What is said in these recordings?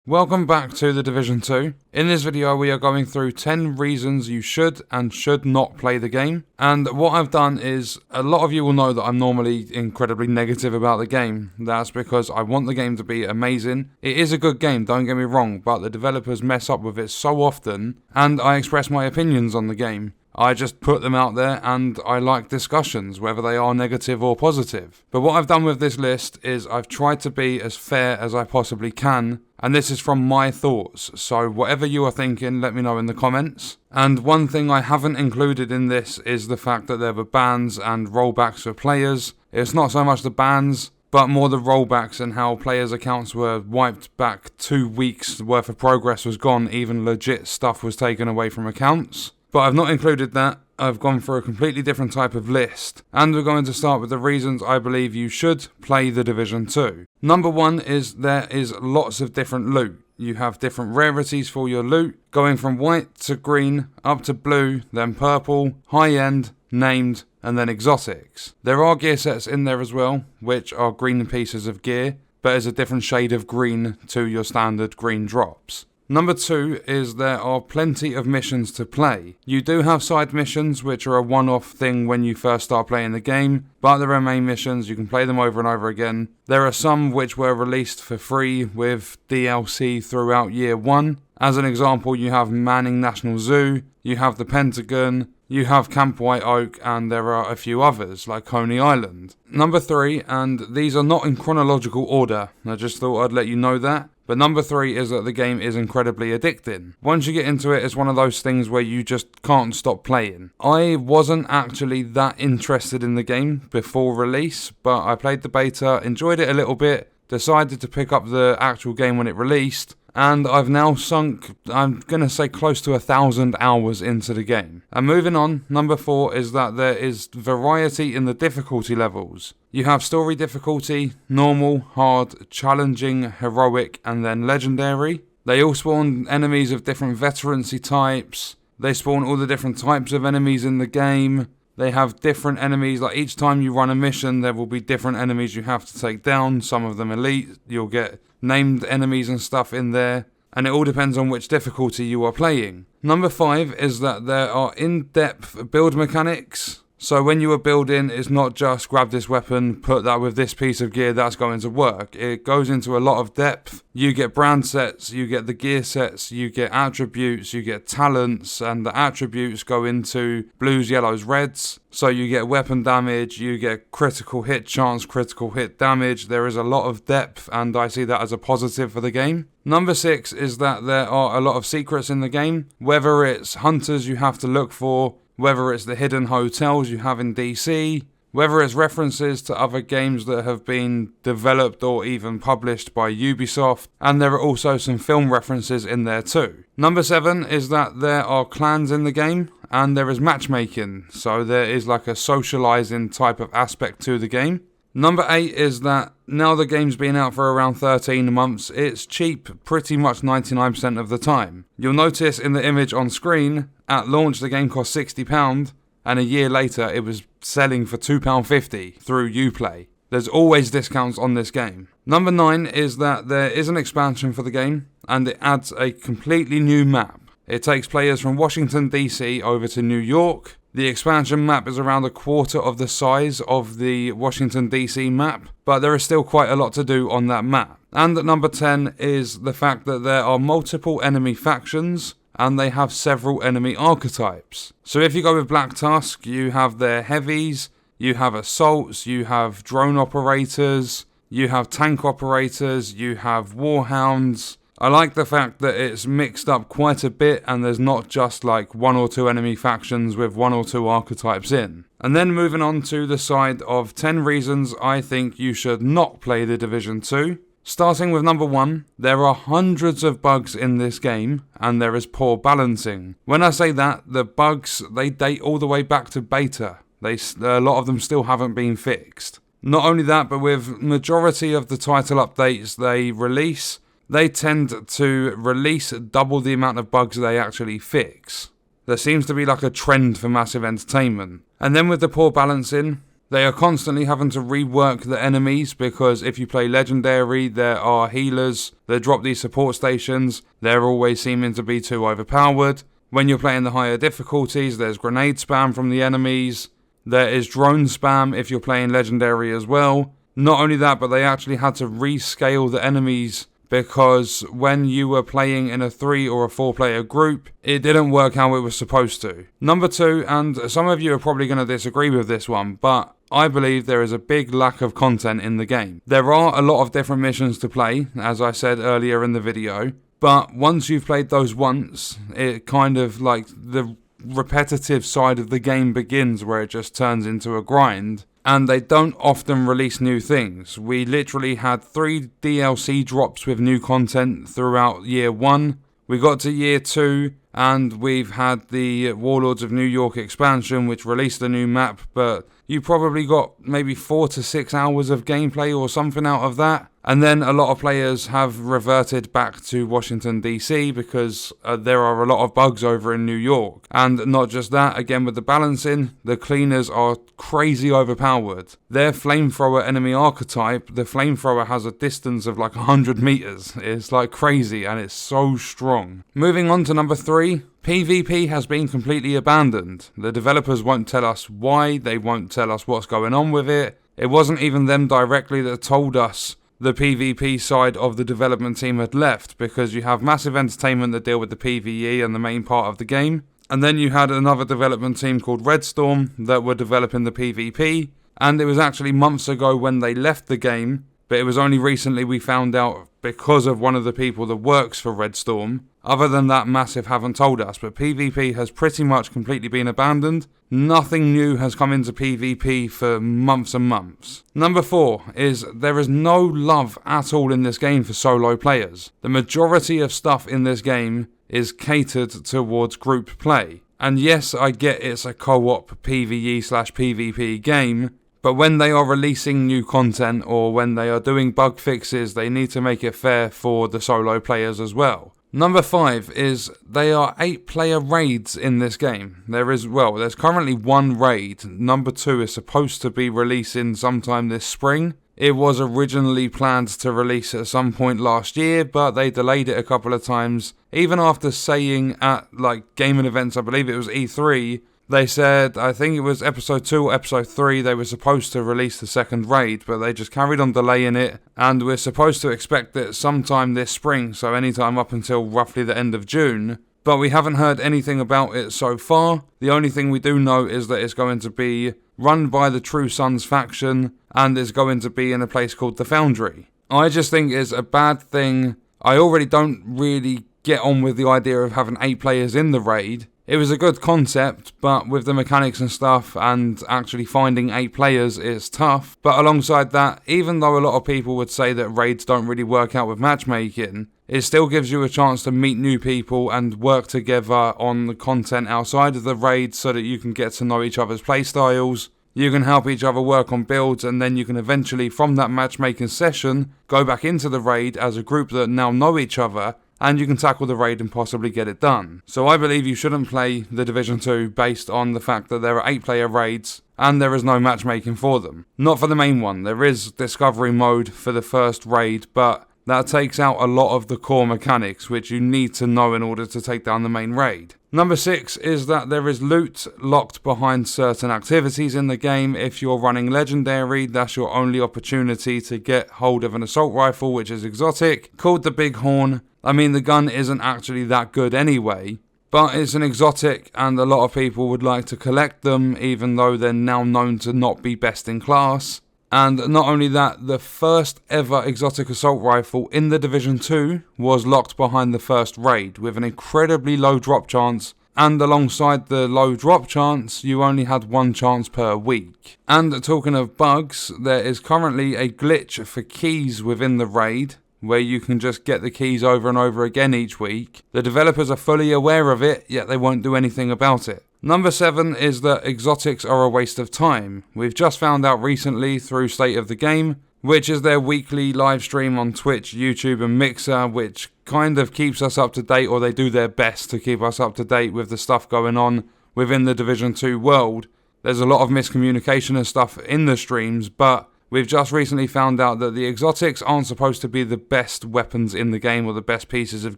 Welcome back to The Division 2. In this video we are going through 10 reasons you should and should not play the game. And what I've done is, a lot of you will know that I'm normally incredibly negative about the game. That's because I want the game to be amazing. It is a good game, don't get me wrong, but the developers mess up with it so often, and I express my opinions on the game. I just put them out there and I like discussions, whether they are negative or positive. But what I've done with this list is I've tried to be as fair as I possibly can, and this is from my thoughts, so whatever you are thinking, let me know in the comments. And one thing I haven't included in this is the fact that there were bans and rollbacks for players. It's not so much the bans, but more the rollbacks and how players' accounts were wiped back 2 weeks worth of progress was gone, even legit stuff was taken away from accounts. But I've not included that. I've gone for a completely different type of list. And we're going to start with the reasons I believe you should play The Division 2. Number one is there is lots of different loot. You have different rarities for your loot, going from white to green, up to blue, then purple, high-end, named, and then exotics. There are gear sets in there as well, which are green pieces of gear, but is a different shade of green to your standard green drops. Number two is there are plenty of missions to play. You do have side missions, which are a one-off thing when you first start playing the game, but there are main missions, you can play them over and over again. There are some which were released for free with DLC throughout year one. As an example, you have Manning National Zoo, you have the Pentagon, you have Camp White Oak, and there are a few others, like Coney Island. Number three, and these are not in chronological order, I just thought I'd let you know that. But number three is that the game is incredibly addicting. Once you get into it, it's one of those things where you just can't stop playing. I wasn't actually that interested in the game before release, but I played the beta, enjoyed it a little bit, decided to pick up the actual game when it released, and I've now sunk, I'm going to say, close to 1,000 hours into the game. And moving on, number four is that there is variety in the difficulty levels. You have story difficulty, normal, hard, challenging, heroic, and then legendary. They all spawn enemies of different veterancy types. They spawn all the different types of enemies in the game. They have different enemies, like each time you run a mission, there will be different enemies you have to take down. Some of them elite, you'll get named enemies and stuff in there. And it all depends on which difficulty you are playing. Number five is that there are in-depth build mechanics. So when you are building, it's not just grab this weapon, put that with this piece of gear, that's going to work. It goes into a lot of depth. You get brand sets, you get the gear sets, you get attributes, you get talents, and the attributes go into blues, yellows, reds. So you get weapon damage, you get critical hit chance, critical hit damage. There is a lot of depth, and I see that as a positive for the game. Number six is that there are a lot of secrets in the game. Whether it's hunters you have to look for, whether it's the hidden hotels you have in DC, whether it's references to other games that have been developed or even published by Ubisoft, and there are also some film references in there too. Number seven is that there are clans in the game, and there is matchmaking, so there is like a socializing type of aspect to the game. Number 8 is that now the game's been out for around 13 months, it's cheap pretty much 99% of the time. You'll notice in the image on screen, at launch the game cost £60, and a year later it was selling for £2.50 through Uplay. There's always discounts on this game. Number 9 is that there is an expansion for the game, and it adds a completely new map. It takes players from Washington DC over to New York. The expansion map is around a quarter of the size of the Washington DC map, but there is still quite a lot to do on that map. And at number 10 is the fact that there are multiple enemy factions, and they have several enemy archetypes. So if you go with Black Tusk, you have their heavies, you have assaults, you have drone operators, you have tank operators, you have warhounds. I like the fact that it's mixed up quite a bit and there's not just like one or two enemy factions with one or two archetypes in. And then moving on to the side of 10 reasons I think you should not play The Division 2. Starting with number 1, there are hundreds of bugs in this game and there is poor balancing. When I say that, the bugs, they date all the way back to beta. A lot of them still haven't been fixed. Not only that, but with majority of the title updates they release, they tend to release double the amount of bugs they actually fix. There seems to be like a trend for massive entertainment. And then with the poor balancing, They are constantly having to rework the enemies because if you play Legendary, there are healers that drop these support stations. They're always seeming to be too overpowered. When you're playing the higher difficulties, there's grenade spam from the enemies. There is drone spam if you're playing Legendary as well. Not only that, but they actually had to rescale the enemies because when you were playing in a 3 or a 4 player group, it didn't work how it was supposed to. Number 2, and some of you are probably going to disagree with this one, but I believe there is a big lack of content in the game. There are a lot of different missions to play, as I said earlier in the video, but once you've played those once, it kind of like the repetitive side of the game begins where it just turns into a grind. And they don't often release new things. We literally had 3 DLC drops with new content throughout year 1. We got to year 2 and we've had the Warlords of New York expansion which released a new map, but you probably got maybe 4 to 6 hours of gameplay or something out of that. And then a lot of players have reverted back to Washington DC because there are a lot of bugs over in New York. And not just that, again with the balancing, the cleaners are crazy overpowered. Their flamethrower enemy archetype, the flamethrower has a distance of like 100 meters. It's like crazy and it's so strong. Moving on to number 3. PvP has been completely abandoned. The developers won't tell us why, they won't tell us what's going on with it. It wasn't even them directly that told us the PvP side of the development team had left, because you have Massive Entertainment that deal with the PvE and the main part of the game, and then you had another development team called Redstorm that were developing the PvP, and it was actually months ago when they left the game, but it was only recently we found out because of one of the people that works for Redstorm. Other than that, Massive haven't told us, but PvP has pretty much completely been abandoned. Nothing new has come into PvP for months and months. Number 4 is there is no love at all in this game for solo players. The majority of stuff in this game is catered towards group play. And yes, I get it's a co-op PvE/PvP game, but when they are releasing new content or when they are doing bug fixes, they need to make it fair for the solo players as well. Number 5 is they are 8-player raids in this game. There's currently 1 raid. Number 2 is supposed to be releasing sometime this spring. It was originally planned to release at some point last year, but they delayed it a couple of times. Even after saying at gaming events, I believe it was E3, they said, I think it was episode 2 or episode 3, they were supposed to release the second raid, but they just carried on delaying it, and we're supposed to expect it sometime this spring, so anytime up until roughly the end of June. But we haven't heard anything about it so far. The only thing we do know is that it's going to be run by the True Sons faction, and is going to be in a place called the Foundry. I just think it's a bad thing. I already don't really get on with the idea of having 8 players in the raid. It was a good concept, but with the mechanics and stuff and actually finding 8 players is tough. But alongside that, even though a lot of people would say that raids don't really work out with matchmaking, it still gives you a chance to meet new people and work together on the content outside of the raid so that you can get to know each other's playstyles. You can help each other work on builds, and then you can eventually, from that matchmaking session, go back into the raid as a group that now know each other, and you can tackle the raid and possibly get it done. So I believe you shouldn't play the Division 2 based on the fact that there are 8-player raids and there is no matchmaking for them. Not for the main one. There is discovery mode for the first raid, but that takes out a lot of the core mechanics which you need to know in order to take down the main raid. Number 6 is that there is loot locked behind certain activities in the game. If you're running Legendary, that's your only opportunity to get hold of an assault rifle, which is exotic, called the Bighorn. I mean, the gun isn't actually that good anyway, but it's an exotic and a lot of people would like to collect them, even though they're now known to not be best in class. And not only that, the first ever exotic assault rifle in the Division 2 was locked behind the first raid with an incredibly low drop chance, and alongside the low drop chance, you only had 1 chance per week. And talking of bugs, there is currently a glitch for keys within the raid, where you can just get the keys over and over again each week. The developers are fully aware of it, yet they won't do anything about it. Number 7 is that exotics are a waste of time. We've just found out recently through State of the Game, which is their weekly live stream on Twitch, YouTube and Mixer, which kind of keeps us up to date, or they do their best to keep us up to date with the stuff going on within the Division 2 world. There's a lot of miscommunication and stuff in the streams, but we've just recently found out that the exotics aren't supposed to be the best weapons in the game or the best pieces of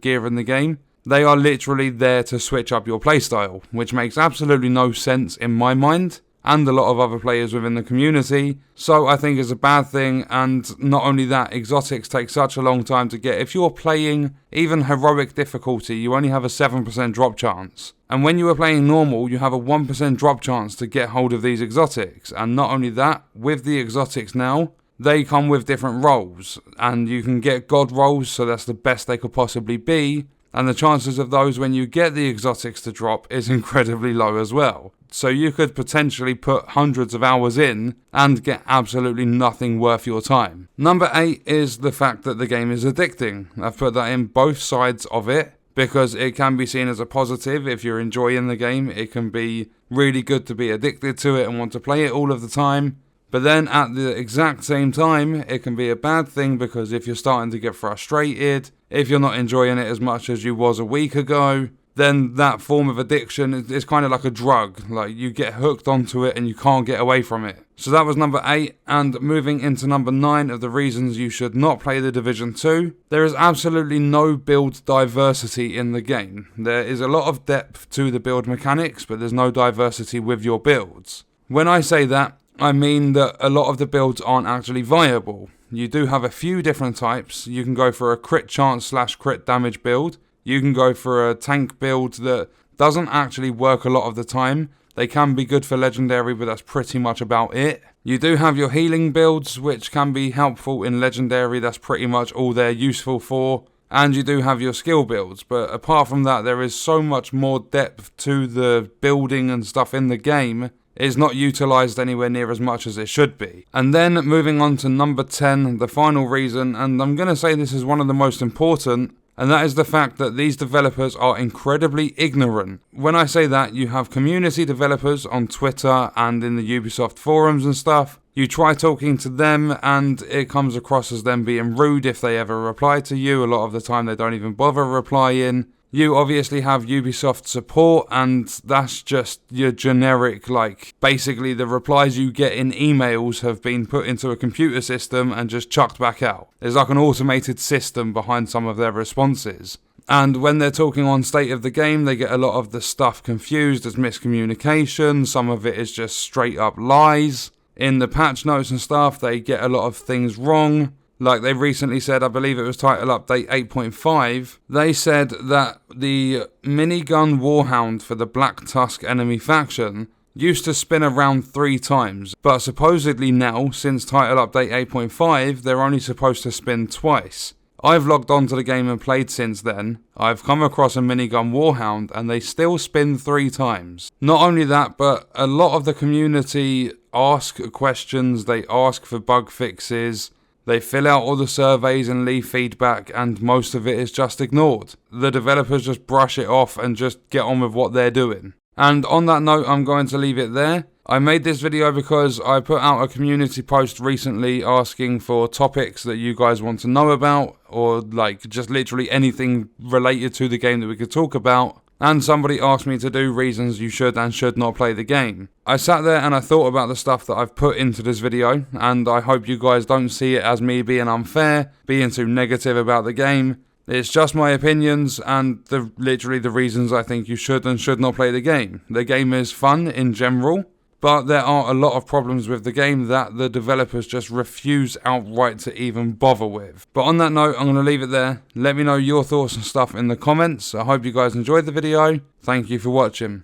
gear in the game. They are literally there to switch up your playstyle, which makes absolutely no sense in my mind, and a lot of other players within the community, so I think it's a bad thing. And not only that, exotics take such a long time to get. If you're playing even heroic difficulty, you only have a 7% drop chance. And when you are playing normal, you have a 1% drop chance to get hold of these exotics. And not only that, with the exotics now, they come with different roles, and you can get god rolls, so that's the best they could possibly be. And the chances of those when you get the exotics to drop is incredibly low as well. So you could potentially put hundreds of hours in and get absolutely nothing worth your time. Number 8 is the fact that the game is addicting. I've put that in both sides of it, because it can be seen as a positive if you're enjoying the game. It can be really good to be addicted to it and want to play it all of the time. But then at the exact same time, it can be a bad thing, because if you're starting to get frustrated, if you're not enjoying it as much as you was a week ago, then that form of addiction is kind of like a drug. Like, you get hooked onto it and you can't get away from it. So that was number 8, and moving into number 9 of the reasons you should not play The Division 2. There is absolutely no build diversity in the game. There is a lot of depth to the build mechanics, but there's no diversity with your builds. When I say that, I mean that a lot of the builds aren't actually viable. You do have a few different types. You can go for a crit chance / crit damage build. You can go for a tank build that doesn't actually work a lot of the time. They can be good for legendary, but that's pretty much about it. You do have your healing builds, which can be helpful in legendary. That's pretty much all they're useful for. And you do have your skill builds, but apart from that, there is so much more depth to the building and stuff in the game. It's not utilised anywhere near as much as it should be. And then moving on to number 10, the final reason, and I'm going to say this is one of the most important, and that is the fact that these developers are incredibly ignorant. When I say that, you have community developers on Twitter and in the Ubisoft forums and stuff. You try talking to them and it comes across as them being rude if they ever reply to you. A lot of the time they don't even bother replying. You obviously have Ubisoft support, and that's just your generic, like, basically the replies you get in emails have been put into a computer system and just chucked back out. There's like an automated system behind some of their responses. And when they're talking on state of the game, they get a lot of the stuff confused as miscommunication. Some of it is just straight up lies. In the patch notes and stuff, they get a lot of things wrong. Like they recently said, I believe it was title update 8.5, they said that the minigun Warhound for the Black Tusk enemy faction used to spin around 3 times, but supposedly now, since title update 8.5, they're only supposed to spin twice. I've logged onto the game and played since then. I've come across a minigun Warhound and they still spin 3 times. Not only that, but a lot of the community ask questions, they ask for bug fixes. They fill out all the surveys and leave feedback, and most of it is just ignored. The developers just brush it off and just get on with what they're doing. And on that note, I'm going to leave it there. I made this video because I put out a community post recently asking for topics that you guys want to know about, or like just literally anything related to the game that we could talk about. And somebody asked me to do reasons you should and should not play the game. I sat there and I thought about the stuff that I've put into this video, and I hope you guys don't see it as me being unfair, being too negative about the game. It's just my opinions and literally the reasons I think you should and should not play the game. The game is fun in general, but there are a lot of problems with the game that the developers just refuse outright to even bother with. But on that note, I'm going to leave it there. Let me know your thoughts and stuff in the comments. I hope you guys enjoyed the video. Thank you for watching.